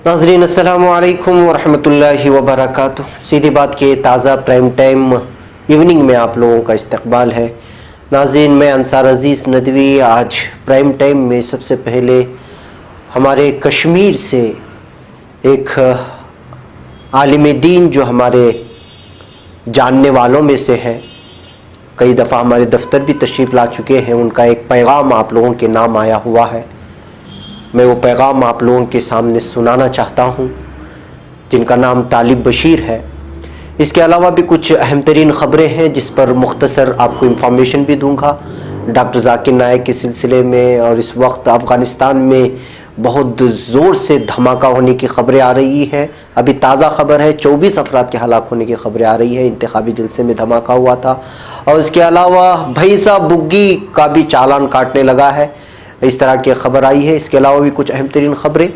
नाज़रीन अस्सलामु अलैकुम वरहमतुल्लाहि वबरकातुह। सीधी बात के ताज़ा प्राइम टाइम इवनिंग में आप लोगों का इस्तकबाल है। नाज़रीन, मैं अंसार अज़ीज़ नदवी आज प्राइम टाइम में सबसे पहले हमारे कश्मीर से एक आलिम दीन जो हमारे जानने वालों में से है, कई दफ़ा हमारे दफ्तर भी तशरीफ़ ला चुके हैं, उनका एक पैगाम आप लोगों के नाम आया हुआ है। मैं वो पैगाम आप लोगों के सामने सुनाना चाहता हूँ, जिनका नाम तालिब बशीर है। इसके अलावा भी कुछ अहम तरीन ख़बरें हैं जिस पर मुख्तसर आपको इंफॉर्मेशन भी दूंगा। डॉक्टर जाकिर नाइक के सिलसिले में और इस वक्त अफ़गानिस्तान में बहुत ज़ोर से धमाका होने की ख़बरें आ रही हैं। अभी ताज़ा ख़बर है 24 अफराद के हलाक होने की ख़बरें आ रही है। इंतखाबी जलसे में धमाका हुआ था। और इसके अलावा भैंसा बुग्गी का भी चालान काटने लगा है, इस तरह की खबर आई है। इसके अलावा भी कुछ अहम तरीन ख़बरें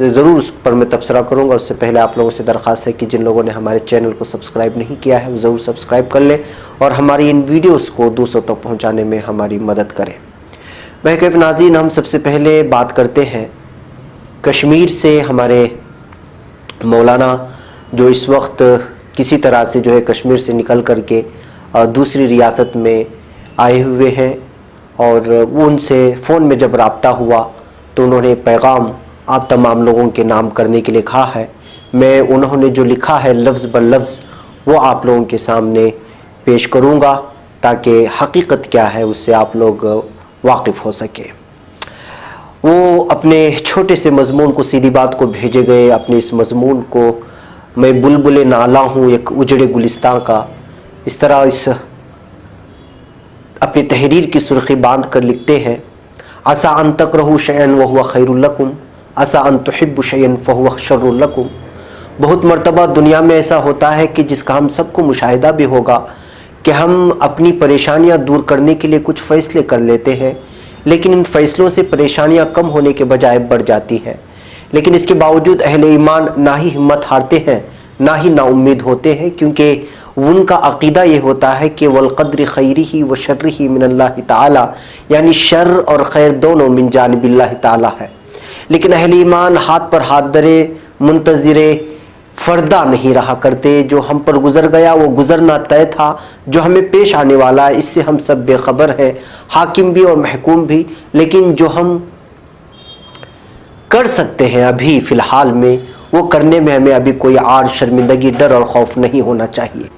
ज़रूर उस पर मैं तबसरा करूँगा। उससे पहले आप लोगों से दरख्वास्त है कि जिन लोगों ने हमारे चैनल को सब्सक्राइब नहीं किया है वो ज़रूर सब्सक्राइब कर लें और हमारी इन वीडियोस को दूसरों तक पहुँचाने में हमारी मदद करें। बहरकैफ नाज़रीन, हम सबसे पहले बात करते हैं कश्मीर से। हमारे मौलाना जो इस वक्त किसी तरह से जो है कश्मीर से निकल करके दूसरी रियासत में आए हुए हैं, और वो उनसे फ़ोन में जब राब्ता हुआ तो उन्होंने पैगाम आप तमाम लोगों के नाम करने के लिए कहा है। मैं उन्होंने जो लिखा है लफ्ज़ ब लफ्ज़ वो आप लोगों के सामने पेश करूँगा ताकि हकीकत क्या है उससे आप लोग वाकिफ़ हो सके। वो अपने छोटे से मज़मून को, सीधी बात को भेजे गए अपने इस मज़मून को, मैं बुलबुल नाला हूँ एक उजड़े गुलिस्तां का, इस तरह इस अपनी तहरीर की सुर्खी बांध कर लिखते हैं। असा अन तकरहू शयअन वहुव खैरुल लकुम, असा अन तुहिब्बु शयअन फहुव शर्रुल लकुम। बहुत मर्तबा दुनिया में ऐसा होता है कि जिसका हम सबको मुशाहिदा भी होगा कि हम अपनी परेशानियां दूर करने के लिए कुछ फ़ैसले कर लेते हैं, लेकिन इन फ़ैसलों से परेशानियां कम होने के बजाय बढ़ जाती हैं। लेकिन इसके बावजूद अहले ईमान ना ही हिम्मत हारते हैं ना ही नाउम्मीद होते हैं, क्योंकि उनका अक़ीदा ये होता है कि वल क़द्र खैरिही व शर्रिही मिनल्लाहि ताला, यानी शर और खैर दोनों मिन जानिबिल्लाहि ताला है। लेकिन अहले ईमान हाथ पर हाथ धरे मुंतज़िरे फ़र्दा नहीं रहा करते। जो हम पर गुज़र गया वो गुज़रना तय था, जो हमें पेश आने वाला है इससे हम सब बेखबर हैं, हाकिम भी और महकूम भी। लेकिन जो हम कर सकते हैं अभी फ़िलहाल में, वो करने में हमें अभी कोई आर, शर्मिंदगी, डर और खौफ नहीं होना चाहिए।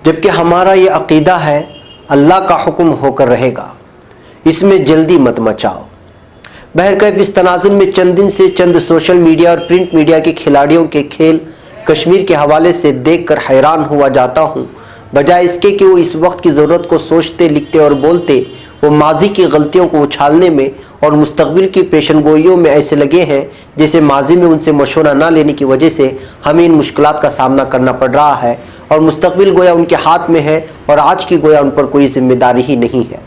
जबकि हमारा ये अक़ीदा है अल्लाह का हुक्म होकर रहेगा, इसमें जल्दी मत मचाओ। बहरकैफ इस तनाज़ुर में चंद दिन से चंद सोशल मीडिया और प्रिंट मीडिया के खिलाड़ियों के खेल कश्मीर के हवाले से देखकर हैरान हुआ जाता हूँ। बजाय इसके कि वो इस वक्त की ज़रूरत को सोचते, लिखते और बोलते, वो माजी की गलतियों को उछालने में और मुस्तकबिल की पेशनगोइयों में ऐसे लगे हैं जैसे माजी में उनसे मशवरा ना लेने की वजह से हमें इन मुश्किलात का सामना करना पड़ रहा है, और मुस्तकबिल गोया उनके हाथ में है और आज की गोया उन पर कोई जिम्मेदारी ही नहीं है।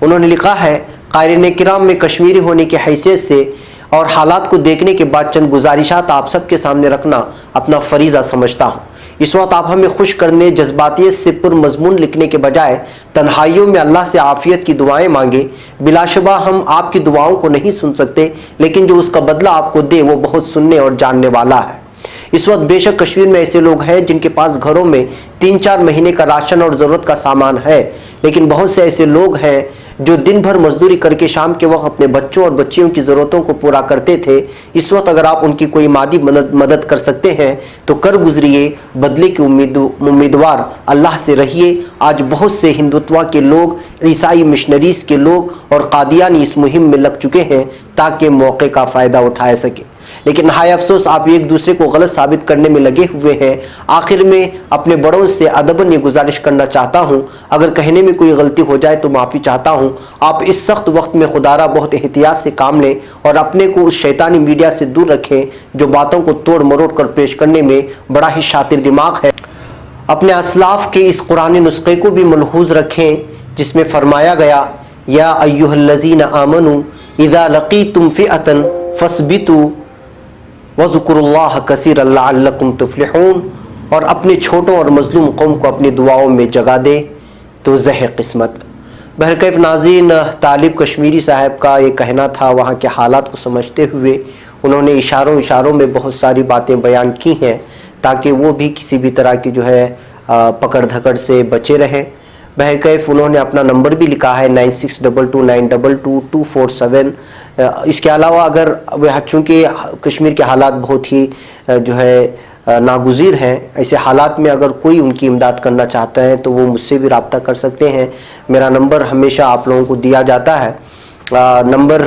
उन्होंने लिखा है, क़ारिन किराम में कश्मीरी होने की हैसियत से और हालात को देखने के बाद चंद गुजारिशात आप सबके सामने रखना अपना फरीज़ा समझता हूँ। इस वक्त आप हमें खुश करने, जज्बातियत से पुर मज़मून लिखने के बजाय तन्हाइयों में अल्लाह से आफ़ियत की दुआएं मांगे। बिलाशुबा हम आपकी दुआओं को नहीं सुन सकते, लेकिन जो उसका बदला आपको दे वो बहुत सुनने और जानने वाला है। इस वक्त बेशक कश्मीर में ऐसे लोग हैं जिनके पास घरों में 3-4 महीने का राशन और ज़रूरत का सामान है, लेकिन बहुत से ऐसे लोग हैं जो दिन भर मजदूरी करके शाम के वक्त अपने बच्चों और बच्चियों की ज़रूरतों को पूरा करते थे। इस वक्त अगर आप उनकी कोई मादी मदद कर सकते हैं तो कर गुजरिए, बदले के उम्मीदवार अल्लाह से रहिए। आज बहुत से हिंदुत्व के लोग, ईसाई मिशनरीज़ के लोग और कादियानी इस मुहिम में लग चुके हैं ताकि मौके का फ़ायदा उठा सके, लेकिन हाय अफसोस आप एक दूसरे को गलत साबित करने में लगे हुए हैं। आखिर में अपने बड़ों से अदबन ये गुजारिश करना चाहता हूँ, अगर कहने में कोई गलती हो जाए तो माफ़ी चाहता हूँ। आप इस सख्त वक्त में खुदारा बहुत एहतियात से काम लें और अपने को उस शैतानी मीडिया से दूर रखें जो बातों को तोड़ मरोड़ कर पेश करने में बड़ा ही शातिर दिमाग है। अपने असलाफ के इस कुरानी नुस्खे को भी मलहूज़ रखें जिसमें फरमाया गया, या अय्युहल्लज़ीना आमनू इज़ा लक़ीतुम फ़िअतन फ़स्बितू वज़कुरुल्लाह कसीरन लअल्लकुम तुफ़्लिहून। और अपने छोटों और मज़लूम कौम को अपनी दुआओं में जगा दे तो ज़ह किस्मत। बहरकैफ नाज़रीन, तालिब कश्मीरी साहब का ये कहना था, वहाँ के हालात को समझते हुए انہوں نے اشاروں میں بہت ساری باتیں بیان کی ہیں تاکہ وہ بھی کسی بھی طرح کی جو ہے پکڑ دھکڑ سے بچے رہیں۔ بہرکیف انہوں نے اپنا نمبر بھی لکھا ہے 9622922247۔ اس کے علاوہ اگر چونکہ کشمیر کے حالات بہت ہی جو ہے ناگزیر ہیں، ایسے حالات میں اگر کوئی ان کی امداد کرنا چاہتا ہے تو وہ مجھ سے بھی رابطہ کر سکتے ہیں۔ میرا نمبر ہمیشہ آپ لوگوں کو دیا جاتا ہے، نمبر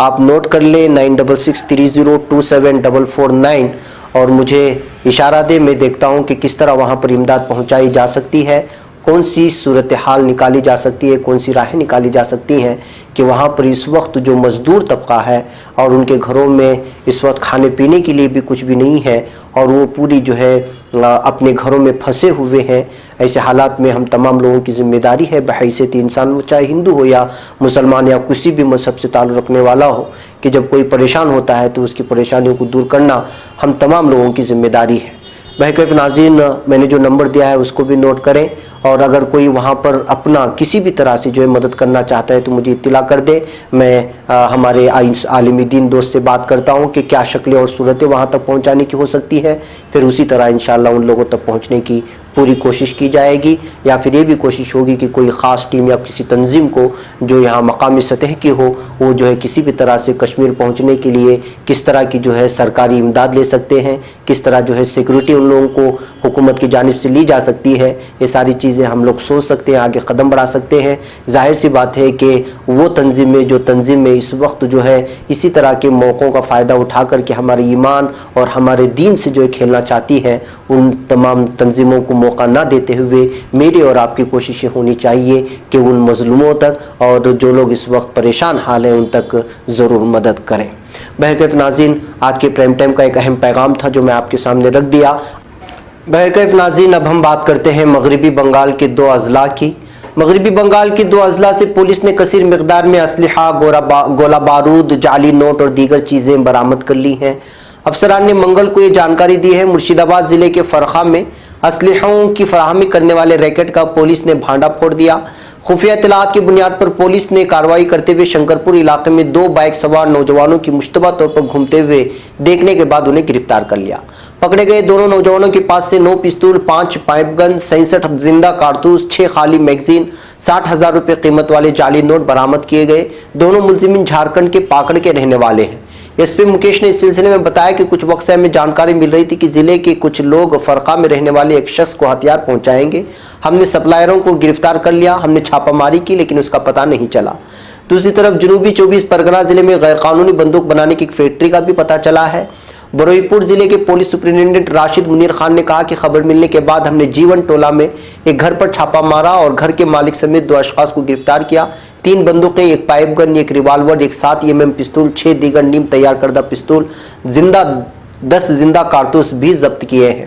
آپ نوٹ کر لیں 9663027449 اور مجھے اشارہ دے، میں دیکھتا ہوں کہ کس طرح وہاں پر امداد پہنچائی جا سکتی ہے، کون سی صورتحال نکالی جا سکتی ہے، کون سی راہیں نکالی جا سکتی ہیں کہ وہاں پر اس وقت جو مزدور طبقہ ہے اور ان کے گھروں میں اس وقت کھانے پینے کے لیے بھی کچھ بھی نہیں ہے اور وہ پوری جو ہے اپنے گھروں میں پھنسے ہوئے ہیں، ایسے حالات میں ہم تمام لوگوں کی ذمہ داری ہے بحیثیت انسان، وہ چاہے ہندو ہو یا مسلمان یا کسی بھی مذہب سے تعلق رکھنے والا ہو، کہ جب کوئی پریشان ہوتا ہے تو اس کی پریشانیوں کو دور کرنا ہم تمام لوگوں کی ذمہ داری ہے۔ بہرکیف ناظرین، میں نے جو نمبر دیا ہے اس کو بھی نوٹ کریں، اور اگر کوئی وہاں پر اپنا کسی بھی طرح سے جو ہے مدد کرنا چاہتا ہے تو مجھے اطلاع کر دے، میں ہمارے عالم دین دوست سے بات کرتا ہوں کہ کیا شکلیں اور صورتیں وہاں تک پہنچانے کی ہو سکتی ہے، پھر اسی طرح انشاءاللہ ان لوگوں تک پہنچنے کی پوری کوشش کی جائے گی، یا پھر یہ بھی کوشش ہوگی کہ کوئی خاص ٹیم یا کسی تنظیم کو جو یہاں مقامی سطح کی ہو، وہ جو ہے کسی بھی طرح سے کشمیر پہنچنے کے لیے کس طرح کی جو ہے سرکاری امداد لے سکتے ہیں، کس طرح جو ہے سیکورٹی ان لوگوں کو حکومت کی جانب سے لی جا سکتی ہے، یہ ساری چیزیں ہم لوگ سوچ سکتے ہیں، آگے قدم بڑھا سکتے ہیں۔ ظاہر سی بات ہے کہ وہ تنظیمیں جو تنظیمیں اس وقت جو ہے اسی طرح کے موقعوں کا فائدہ اٹھا کر کے ہمارے ایمان اور ہمارے دین سے جو ہے کھیلنا چاہتی ہے، ان تمام تنظیموں کو موقع نہ دیتے ہوئے میری اور آپ کی کوششیں ہونی چاہیے کہ ان مظلوموں تک اور جو لوگ اس وقت پریشان حال ہیں ان تک ضرور مدد کریں۔ بہرکیف ناظرین، آج کے پرائم ٹائم کا ایک اہم پیغام تھا جو میں آپ کے سامنے رکھ دیا۔ بہرکیف ناظرین، اب ہم بات کرتے ہیں مغربی بنگال کے 2 اضلاع کی۔ مغربی بنگال کے 2 اضلاع سے پولیس نے کثیر مقدار میں اسلحہ، گولہ بارود، جعلی نوٹ اور دیگر چیزیں برآمد کر لی ہیں۔ افسران نے منگل کو یہ جانکاری دی ہے۔ مرشید آباد ضلع کے فرخا میں اسلحوں کی فراہمی کرنے والے ریکٹ کا پولیس نے بھانڈا پھوڑ دیا۔ خفیہ اطلاعات کی بنیاد پر پولیس نے کارروائی کرتے ہوئے شنکرپور علاقے میں 2 بائک سوار نوجوانوں کی مشتبہ طور پر گھومتے ہوئے دیکھنے کے بعد انہیں گرفتار کر لیا۔ پکڑے گئے دونوں نوجوانوں کے پاس سے 9 پستول، 5 پائپ گن، 67 زندہ کارتوس، 6 خالی میگزین، 60,000 روپے قیمت والے جعلی نوٹ برآمد کیے گئے۔ دونوں ملزمین جھارکھنڈ کے پاکڑ کے رہنے والے ہیں۔ ایس پی مکیش نے اس سلسلے میں بتایا کہ کچھ وقت سے ہمیں جانکاری مل رہی تھی کہ ضلع کے کچھ لوگ فرقہ میں رہنے والے ایک شخص کو ہتھیار پہنچائیں گے۔ ہم نے سپلائروں کو گرفتار کر لیا، ہم نے چھاپہ ماری کی لیکن اس کا پتہ نہیں چلا۔ دوسری طرف جنوبی 24 پرگنہ ضلع میں غیر قانونی بندوق بنانے کی ایک فیکٹری کا بھی پتہ چلا ہے۔ بروئی پور ضلع کے پولیس سپرنٹینڈنٹ راشد منیر خان نے کہا کہ خبر ملنے کے بعد ہم نے جیون ٹولہ میں ایک گھر پر چھاپہ مارا اور گھر کے مالک سمیت 2 اشخاص کو گرفتار کیا۔ 3 بندوقیں، 1 پائپ گن، 1 ریوالور، 1 7 mm پستول، 6 دیگر نیم تیار کردہ پستول، 10 زندہ کارتوس بھی ضبط کیے ہیں۔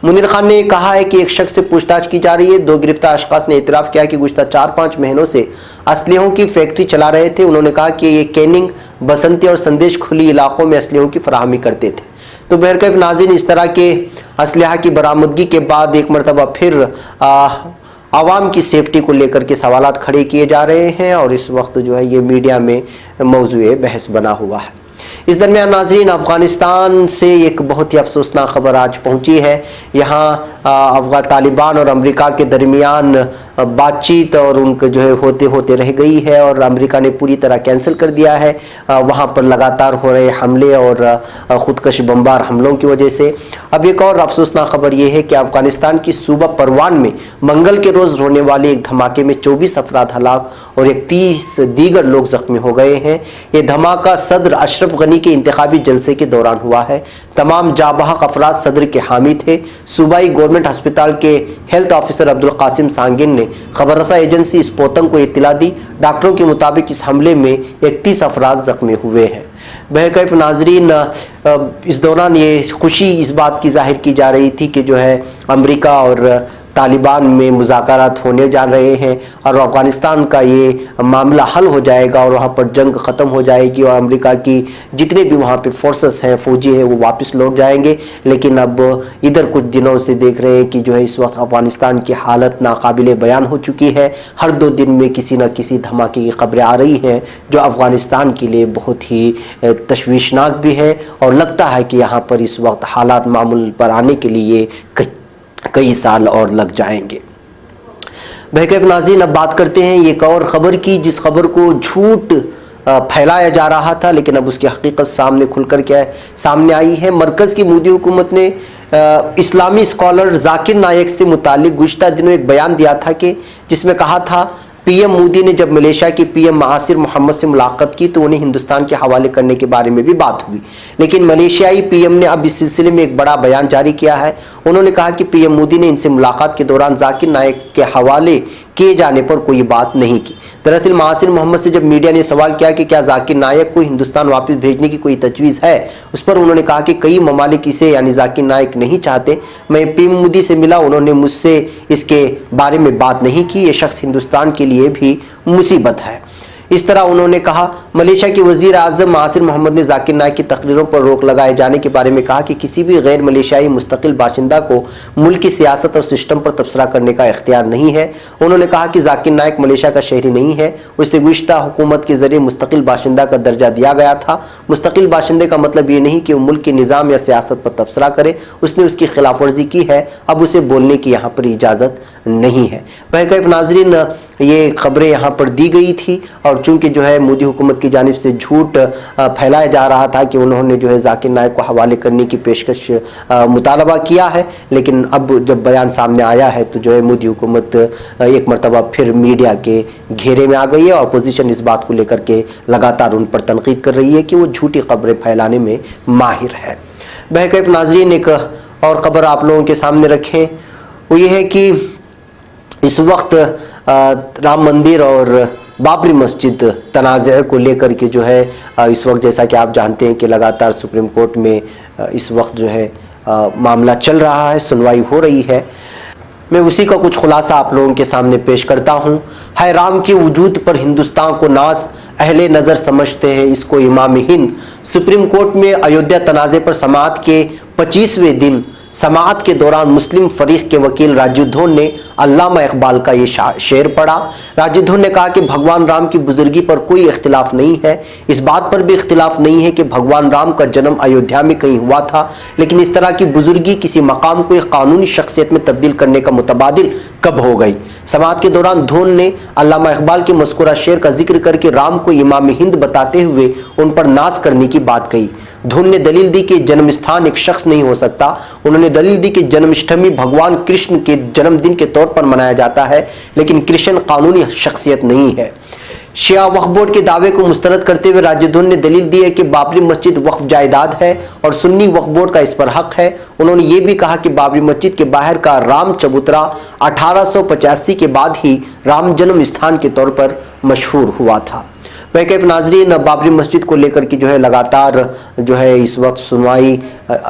منیر خان نے کہا ہے کہ ایک شخص سے پوچھ تاچھ کی جا رہی ہے۔ 2 گرفتار اشخاص نے اعتراف کیا کہ گزشتہ 4-5 مہینوں سے اسلحوں کی فیکٹری چلا رہے تھے۔ انہوں نے کہا کہ یہ کیننگ، بسنتی اور سندیش کھلی علاقوں میں اسلحوں کی فراہمی کرتے تھے۔ تو بہرکیف ناظرین، اس طرح کے اسلحہ کی برآمدگی کے بعد ایک مرتبہ پھر عوام کی سیفٹی کو لے کر کے سوالات کھڑے کیے جا رہے ہیں اور اس وقت جو ہے یہ میڈیا میں موضوع بحث بنا ہوا ہے۔ اس درمیان ناظرین، افغانستان سے ایک بہت ہی افسوسناک خبر آج پہنچی ہے۔ یہاں طالبان اور امریکہ کے درمیان بات چیت اور ان کے جو ہے ہوتے رہ گئی ہے اور امریکہ نے پوری طرح کینسل کر دیا ہے۔ وہاں پر لگاتار ہو رہے حملے اور خودکش بمبار حملوں کی وجہ سے اب ایک اور افسوسناک خبر یہ ہے کہ افغانستان کی صوبہ پروان میں منگل کے روز ہونے والے ایک دھماکے میں 24 افراد ہلاک اور 31 دیگر لوگ زخمی ہو گئے ہیں۔ یہ دھماکہ صدر اشرف غنی کے انتخابی جلسے کے دوران ہوا ہے۔ تمام جاں بحق افراد صدر کے حامی تھے۔ صوبائی گورنمنٹ ہسپتال کے ہیلتھ آفیسر عبدالقاسم سانگن نے خبر رساں ایجنسی اسپوتنگ کو اطلاع دی۔ ڈاکٹروں کے مطابق اس حملے میں 31 افراد زخمی ہوئے ہیں۔ بہرکیف ناظرین، اس دوران یہ خوشی اس بات کی ظاہر کی جا رہی تھی کہ جو ہے امریکہ اور तालिबान में मुज़ाकरात होने जा रहे हैं और अफ़गानिस्तान का ये मामला हल हो जाएगा और वहाँ पर जंग ख़त्म हो जाएगी और अमेरिका की जितने भी वहाँ पे फोर्सेस हैं, फ़ौजी हैं, वो वापस लौट जाएंगे। लेकिन अब इधर कुछ दिनों से देख रहे हैं कि जो है इस वक्त अफ़गानिस्तान की हालत नाकाबिले बयान हो चुकी है। हर 2 दिन में किसी न किसी धमाके की खबरें आ रही हैं जो अफ़गानिस्तान के लिए बहुत ही तशवीशनाक भी है और लगता है कि यहाँ पर इस वक्त हालात मामूल पर आने के लिए कई साल और लग जाएंगे। बहरकैफ नाज़रीन, अब बात करते हैं एक और ख़बर की, जिस खबर को झूठ फैलाया जा रहा था लेकिन अब उसकी हकीकत सामने खुलकर क्या है सामने आई है। मरकज़ की मोदी हुकूमत ने इस्लामी स्कॉलर जाकिर नायक से मुतालिक गुज़िश्ता दिनों एक बयान दिया था कि जिसमें कहा था पीएम मोदी ने जब मलेशिया के पीएम महासिर मोहम्मद से मुलाकात की तो उन्हें हिंदुस्तान के हवाले करने के बारे में भी बात हुई, लेकिन मलेशियाई पीएम ने अब इस सिलसिले में एक बड़ा बयान जारी किया है। उन्होंने कहा कि पीएम मोदी ने इनसे मुलाकात के दौरान जाकिर नायक के हवाले किए जाने पर कोई बात नहीं की। दरअसल महासिर मोहम्मद से जब मीडिया ने सवाल किया कि क्या जाकिर नायक को हिंदुस्तान वापस भेजने की कोई तजवीज़ है, उस पर उन्होंने कहा कि कई ममालिक इसे यानी जाकिर नायक नहीं चाहते। मैं पीएम मोदी से मिला, उन्होंने मुझसे इसके बारे में बात नहीं की। ये शख्स हिंदुस्तान के लिए भी मुसीबत है। इस तरह उन्होंने कहा। मलेशिया के वज़ीर आज़म महासिर मोहम्मद ने जाकिर नायक की तकरीरों पर रोक लगाए जाने के बारे में कहा कि किसी भी गैर मलेशियाई मुस्तकिल बाशिंदा को मुल्क की सियासत और सिस्टम पर तबसरा करने का इख्तियार नहीं है। उन्होंने कहा कि जाकिर नायक मलेशिया का शहरी नहीं है, उसे गुज़िश्ता हुकूमत के ज़रिए मुस्तकिल बाशिंदा का दर्जा दिया गया था। मुस्तकिल बाशिंदे का मतलब ये नहीं कि वो मुल्क के निज़ाम या सियासत पर तबसरा करे, उसने उसकी खिलाफ वर्जी की है, अब उसे बोलने की यहाँ पर इजाज़त नहीं है। बहरकैफ नाज़रीन, ये खबरें यहाँ पर दी गई थी और चूंकि जो है मोदी हुकूमत की जानिब से झूठ फैलाया जा रहा था कि उन्होंने जो है जाकिर नायक को हवाले करने की पेशकश मुतालबा किया है, लेकिन अब जब बयान सामने आया है तो जो है मोदी हुकूमत एक मरतबा फिर मीडिया के घेरे में आ गई है और अपोजिशन इस बात को लेकर के लगातार उन पर तनकीद कर रही है कि वो झूठी खबरें फैलाने में माहिर है। बहरकैफ नाज़रीन, एक और ख़बर आप लोगों के सामने रखें, वो ये है कि इस वक्त राम मंदिर और बाबरी मस्जिद तनाज़े को लेकर के जो है इस वक्त जैसा कि आप जानते हैं कि लगातार सुप्रीम कोर्ट में इस वक्त जो है मामला चल रहा है, सुनवाई हो रही है। मैं उसी का कुछ खुलासा आप लोगों के सामने पेश करता हूँ। है राम के वजूद पर हिंदुस्तान को नाज, अहले नज़र समझते हैं इसको इमाम हिंद। सुप्रीम कोर्ट में अयोध्या तनाज़े पर समाअत के 25वें दिन समाअत के दौरान मुस्लिम फरीक के वकील राजीव धोन ने अल्लामा इकबाल का ये शेर पढ़ा। राजीव धोन ने कहा कि भगवान राम की बुजुर्गी पर कोई इख्तिलाफ नहीं है, इस बात पर भी इख्तिलाफ नहीं है कि भगवान राम का जन्म अयोध्या में कहीं हुआ था, लेकिन इस तरह की बुजुर्गी किसी मकाम को एक कानूनी शख्सियत में तब्दील करने का मुतबादिल कब हो गई। समाअत के दौरान धोन ने अल्लामा इकबाल के मज़कूरा शेर का जिक्र करके राम को इमाम हिंद बताते हुए उन पर नाज करने की बात कही। धोन ने दलील दी कि जन्म स्थान एक शख्स नहीं हो सकता। उन्होंने दलील दी कि जन्माष्टमी भगवान कृष्ण के जन्मदिन के तौर पर मनाया जाता है, लेकिन कृष्ण कानूनी शख्सियत नहीं है। शिया वक्फ बोर्ड के दावे को मुस्तरद करते हुए राजीव धोन ने दलील दी है कि बाबरी मस्जिद वक्फ जायदाद है और सुन्नी वक्फ बोर्ड का इस पर हक है। उन्होंने ये भी कहा कि बाबरी मस्जिद के बाहर का राम चबूतरा 1885 के बाद ही राम जन्म स्थान के तौर पर मशहूर हुआ था। बहरकैफ नाज़रीन, बाबरी मस्जिद को लेकर के जो है लगातार जो है इस वक्त सुनवाई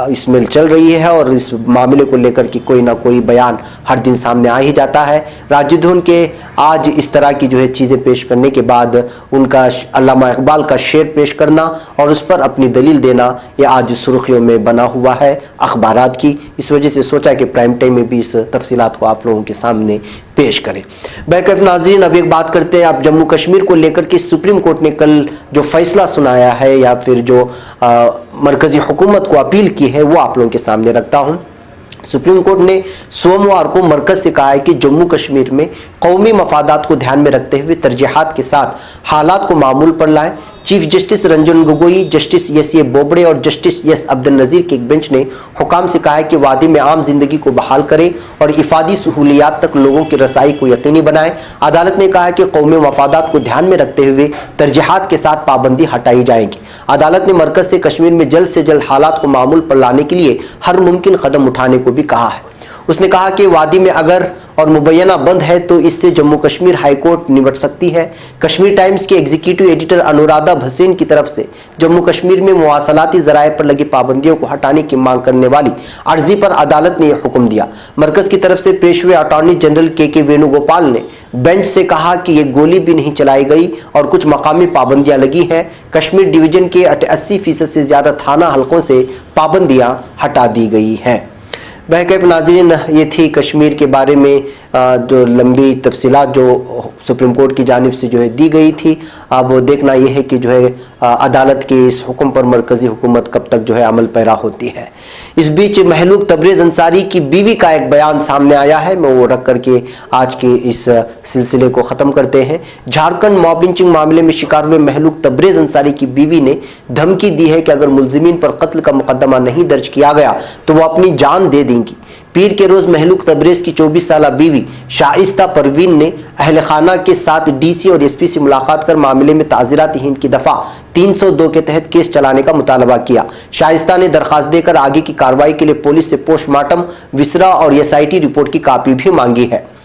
इसमें चल रही है और इस मामले को लेकर के कोई ना कोई बयान हर दिन सामने आ ही जाता है। राजीव धोन के आज इस तरह की जो है चीज़ें पेश करने के बाद उनका अल्लामा इकबाल का शेर पेश करना और उस पर अपनी दलील देना, ये आज सुर्खियों में बना हुआ है अखबारात की। इस वजह से सोचा कि प्राइम टाइम में भी इस तफसीलात को आप लोगों के सामने पेश करें। बहरकैफ नाज़रीन, अब एक बात करते हैं आप जम्मू कश्मीर को लेकर के सुप्रीम कोर्ट ने कल जो फैसला सुनाया है या फिर जो मरकज़ी हुकूमत को अपील की है वो आप लोगों के सामने रखता हूँ। सुप्रीम कोर्ट ने सोमवार को मरकज़ से कहा है कि जम्मू कश्मीर में कौमी मफादात को ध्यान में रखते हुए तरजीहात के साथ हालात को मामूल पर लाएं। Chief justice Ranjan Gogoi, justice एस.ए. Bobde और जस्टिस एस. अब्दुल नज़ीर के एक बेंच ने हुकाम से कहा है कि वादी में आम जिंदगी को बहाल करें और इफादी सहूलियात तक लोगों की रसाई को यकीनी बनाएं। अदालत ने कहा है कि कौमी मफादात को ध्यान में रखते हुए तरजीहात के साथ पाबंदी हटाई जाएगी। अदालत ने मरकज़ से कश्मीर में जल्द से जल्द हालात को मामूल पर लाने के लिए हर मुमकिन कदम उठाने को भी कहा है। उसने कहा कि वादी में अगर और मुबैना बंद है तो इससे जम्मू कश्मीर हाई कोर्ट निपट सकती है। कश्मीर टाइम्स के एग्जीक्यूटिव एडिटर अनुराधा भसीन की तरफ से जम्मू कश्मीर में मुवासलाती जराये पर लगी पाबंदियों को हटाने की मांग करने वाली अर्जी पर अदालत ने यह हुक्म दिया। मरकज की तरफ से पेश हुए अटॉर्नी जनरल के वेणुगोपाल ने बेंच से कहा कि ये गोली भी नहीं चलाई गई और कुछ मकामी पाबंदियां लगी हैं। कश्मीर डिवीजन के 80% से ज्यादा थाना हलकों से पाबंदियां हटा दी गई हैं। बहरकैफ नाज़रीन, ये थी कश्मीर के बारे में जो लंबी तफसीलात जो सुप्रीम कोर्ट की जानिब से जो है दी गई थी। अब देखना यह है कि जो है अदालत के इस हुक्म पर मरकजी हुकूमत कब तक जो है अमल पैरा होती है। इस बीच महलूक तबरेज़ अंसारी की बीवी का एक बयान सामने आया है, मैं वो रख करके आज के इस सिलसिले को ख़त्म करते हैं। झारखंड मॉब लिंचिंग मामले में शिकार हुए महलूक तबरेज़ अंसारी की बीवी ने धमकी दी है कि अगर मुल्ज़िमीन पर कत्ल का मुकदमा नहीं दर्ज किया गया तो वो अपनी जान दे देंगी। पीर के रोज महलूक तबरेज़ की 24 साला बीवी शाइस्ता परवीन ने अहल खाना के साथ डीसी और एसपी से मुलाकात कर मामले में ताज़ीरात हिंद की दफ़ा 302 के तहत केस चलाने का मुतालबा किया। शाइस्ता ने दरखास्त देकर आगे की कार्रवाई के लिए पुलिस से पोस्टमार्टम, विसरा और एसआईटी रिपोर्ट की कॉपी भी मांगी है।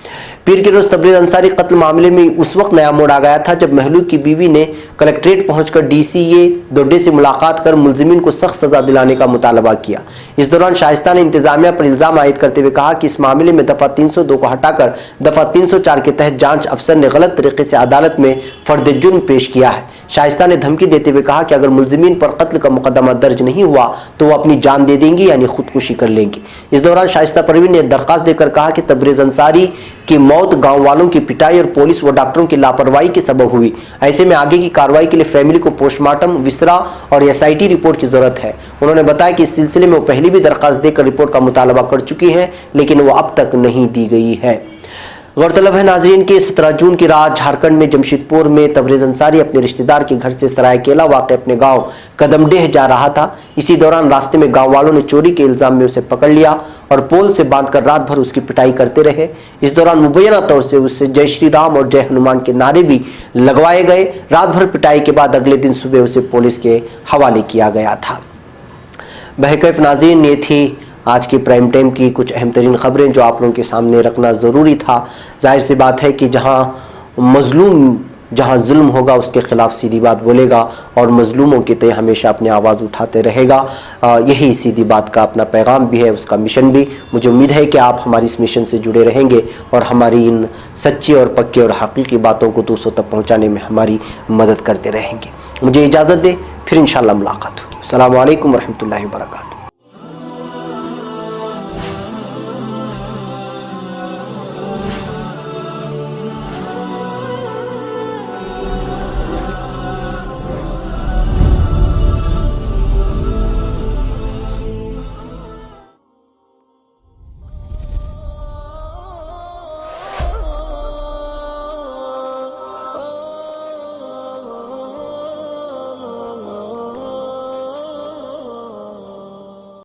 पीर के रोज तबरेज़ अंसारी कत्ल मामले में उस वक्त नया मोड़ आ गया था जब महलूक की बीवी ने कलेक्ट्रेट पहुंचकर डीसीए दोड्डे से मुलाकात कर मुल्जिमीन को सख्त सजा दिलाने का मुतालबा किया। इस दौरान शाइस्ता ने इंतजामिया पर इल्जाम आयद करते हुए कहा कि इस मामले में दफा 302 को हटाकर दफा 304 के तहत जांच अफसर ने गलत तरीके से अदालत में फर्द जुर्म पेश किया है। शाइस्ता ने धमकी देते हुए कहा कि अगर मुल्जिमीन पर कत्ल का मुकदमा दर्ज नहीं हुआ तो वो अपनी जान दे देंगी, यानी खुदकुशी कर लेंगी। इस दौरान शाइस्ता परवीन ने दरखास्त देकर कहा कि तबरेज़ अंसारी की मौत गांव वालों की पिटाई और पुलिस व डॉक्टरों की लापरवाही के सबब हुई। ऐसे में आगे की कार्रवाई के लिए फैमिली को पोस्टमार्टम, विसरा और एसआईटी रिपोर्ट की जरूरत है। उन्होंने बताया कि इस सिलसिले में वो पहले भी दरखास्त देकर रिपोर्ट का मुतालबा कर चुकी हैं, लेकिन वो अब तक नहीं दी गई है। गौरतलब है नाजरीन कि 17 जून की रात झारखंड में जमशेदपुर में तबरेज़ अंसारी अपने रिश्तेदार के घर से सरायकेला वाक़ अपने गांव कदमडेह जा रहा था। इसी दौरान रास्ते में गांव वालों ने चोरी के इल्जाम में उसे पकड़ लिया और पोल से बांधकर रात भर उसकी पिटाई करते रहे। इस दौरान मुबैना तौर से उससे जय श्री राम और जय हनुमान के नारे भी लगवाए गए। रात भर पिटाई के बाद अगले दिन सुबह उसे पुलिस के हवाले किया गया था। बहरकैफ नाज़रीन, ये थी आज की प्राइम टाइम की कुछ अहम तरीन खबरें जो आप लोगों के सामने रखना ज़रूरी था। जाहिर सी बात है कि जहाँ जुल्म होगा उसके खिलाफ सीधी बात बोलेगा और मजलूमों के तय हमेशा अपनी आवाज़ उठाते रहेगा। यही सीधी बात का अपना पैगाम भी है, उसका मिशन भी। मुझे उम्मीद है कि आप हमारी इस मिशन से जुड़े रहेंगे और हमारी इन सच्ची और पक्की और हकीकी बातों को दूसरों तक पहुँचाने में हमारी मदद करते रहेंगे। मुझे इजाज़त दे, फिर इंशाअल्लाह मुलाकात होगी। अस्सलामु अलैकुम वरहमतुल्लाहि वबरकातुहू।